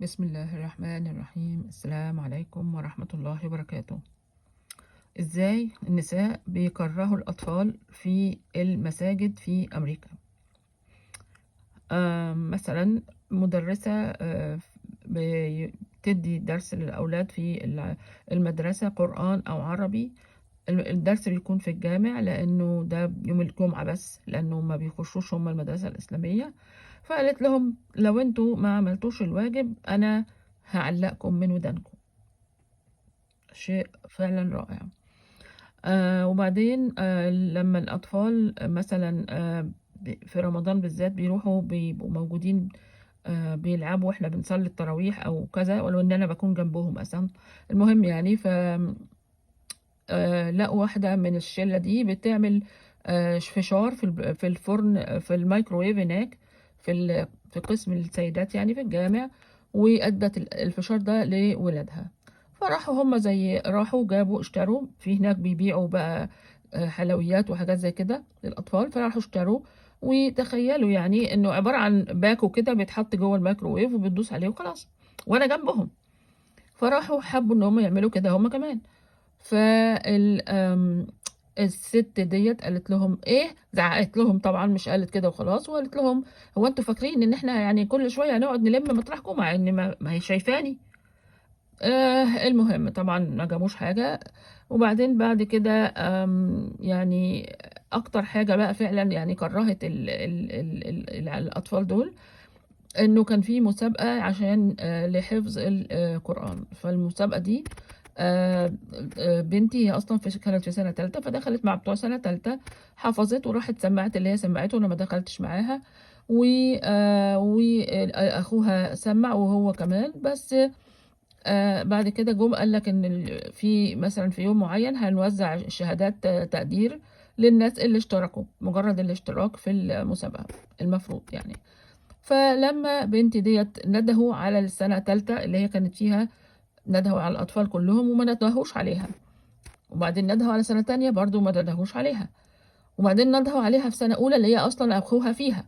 بسم الله الرحمن الرحيم. السلام عليكم ورحمة الله وبركاته. ازاي النساء بيكرهوا الأطفال في المساجد في أمريكا؟ مثلا مدرسة بتدي درس للأولاد في المدرسة، قرآن أو عربي. الدرس بيكون في الجامع لأنه ده يوم الجمعة بس، لأنه ما بيخشوش هم المدرسة الإسلامية. فقالت لهم لو انتوا ما عملتوش الواجب أنا هعلقكم من ودانكم. شيء فعلا رائع. وبعدين لما الأطفال مثلا في رمضان بالذات بيبقوا موجودين، بيلعبوا واحنا بنصلي التراويح أو كذا، ولو إن أنا بكون جنبهم أصلا. المهم يعني لقوا واحدة من الشلة دي بتعمل فشار في الفرن، في الميكروويف هناك، في قسم السيدات يعني في الجامع، وأدت الفشار ده لولادها. فراحوا هم راحوا جابوا اشتروا في هناك، بيبيعوا بقى حلويات وحاجات زي كده للأطفال، فراحوا اشتروا. وتخيلوا يعني انه عبارة عن باكو كده بيتحط جوه الميكروويف وبتدوس عليه وخلاص، وانا جنبهم. فراحوا حبوا ان هم يعملوا كده هم كمان. فال الست ديت قالت لهم ايه، زعقت لهم طبعا، مش قالت كده وخلاص، وقالت لهم هو انتوا فاكرين ان احنا يعني كل شويه هنقعد نلم مطرحكم، مع ان ما هي شايفاني. المهم طبعا ما جابوش حاجه. وبعدين بعد كده يعني اكتر حاجه بقى فعلا يعني كرهت الاطفال دول، انه كان في مسابقة عشان لحفظ القرآن. فالمسابقة دي بنتي هي اصلا كانت في سنة تالتة، فدخلت مع بتوع سنة تالتة، حفظت وراحت سمعت اللي هي سمعته، انا ما دخلتش معاها. واخوها سمع وهو كمان، بس بعد كده جم قال لك ان في مثلا في يوم معين هنوزع شهادات تقدير للناس اللي اشتركوا، مجرد الاشتراك في المسابقة المفروض يعني. فلما بنتي ديت ندهوا على السنة تالتة اللي هي كانت فيها، ندهوا على الأطفال كلهم وما ندهوش عليها. وبعدين ندهوا على سنة تانية برضو ما ندهوش عليها. وبعدين ندهوا عليها في سنة أولى اللي هي أصلا أخوها فيها.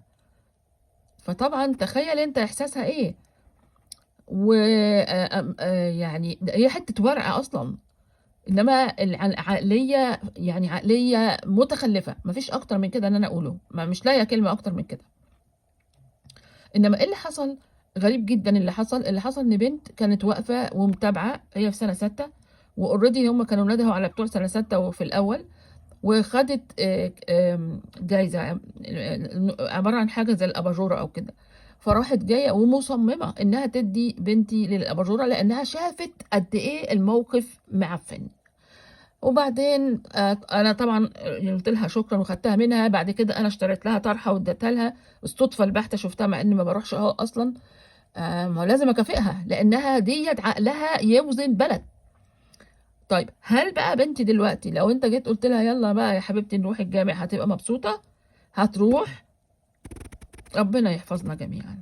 فطبعا تخيل أنت إحساسها إيه. و يعني هي حتة ورقة أصلا، إنما العقلية يعني عقلية متخلفة، مفيش أكتر من كده إن أنا أقوله، ما مش لاقية كلمة أكتر من كده. انما ايه اللي حصل؟ غريب جدا. اللي حصل ان بنت كانت واقفه ومتابعه، هي في سنه 6، واوريدي هم كانوا ندهوا على بتوع سنه 6 وفي الاول، وخدت جايزه عباره عن حاجه زي الاباجوره او كده. فراحت جايه ومصممه انها تدي بنتي للاباجوره لانها شافت قد ايه الموقف معفن. وبعدين انا طبعا قلت لها شكرا وخدتها منها. بعد كده انا اشتريت لها طرحه واديتها لها، الصدفه البحته شفتها مع اني ما بروحش اهو اصلا. ما هو لازم اكافئها لانها ديت عقلها يوزن بلد. طيب هل بقى بنتي دلوقتي لو انت جيت قلت لها يلا بقى يا حبيبتي نروح الجامع، هتبقى مبسوطه؟ هتروح؟ ربنا يحفظنا جميعا.